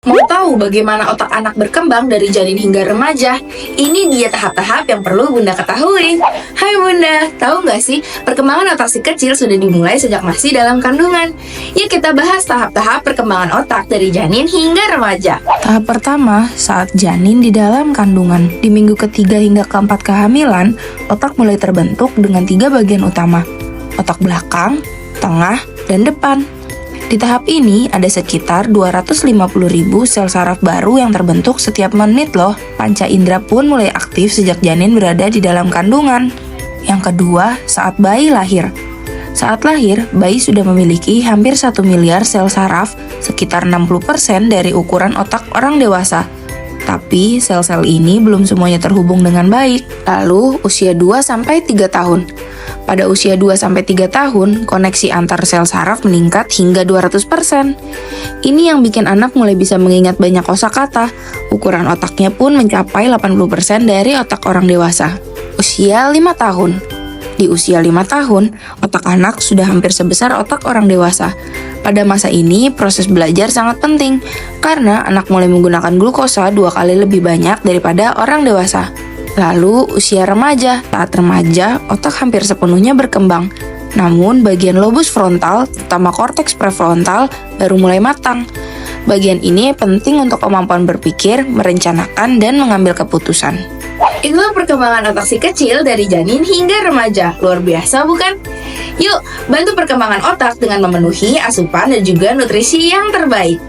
Mau tahu bagaimana otak anak berkembang dari janin hingga remaja? Ini dia tahap-tahap yang perlu Bunda ketahui. Hai Bunda, tahu nggak sih perkembangan otak si kecil sudah dimulai sejak masih dalam kandungan? Yuk kita bahas tahap-tahap perkembangan otak dari janin hingga remaja. Tahap pertama, saat janin di dalam kandungan. Di minggu ketiga hingga keempat kehamilan, otak mulai terbentuk dengan 3 bagian utama. Otak belakang, tengah, dan depan. Di tahap ini ada sekitar 250.000 sel saraf baru yang terbentuk setiap menit loh. Panca indera pun mulai aktif sejak janin berada di dalam kandungan. Yang kedua, saat bayi lahir. Saat lahir, bayi sudah memiliki hampir 1 miliar sel saraf, sekitar 60% dari ukuran otak orang dewasa. Tapi sel-sel ini belum semuanya terhubung dengan baik. Lalu, usia 2-3 tahun. Pada usia 2-3 tahun, koneksi antar sel saraf meningkat hingga 200%. Ini yang bikin anak mulai bisa mengingat banyak kosakata. Ukuran otaknya pun mencapai 80% dari otak orang dewasa. Usia 5 tahun. Di usia 5 tahun, otak anak sudah hampir sebesar otak orang dewasa. Pada masa ini, proses belajar sangat penting, karena anak mulai menggunakan glukosa 2 kali lebih banyak daripada orang dewasa. Lalu, usia remaja. Saat remaja, otak hampir sepenuhnya berkembang. Namun, bagian lobus frontal, terutama korteks prefrontal, baru mulai matang. Bagian ini penting untuk kemampuan berpikir, merencanakan, dan mengambil keputusan. Itulah perkembangan otak si kecil dari janin hingga remaja. Luar biasa bukan? Yuk, bantu perkembangan otak dengan memenuhi asupan dan juga nutrisi yang terbaik.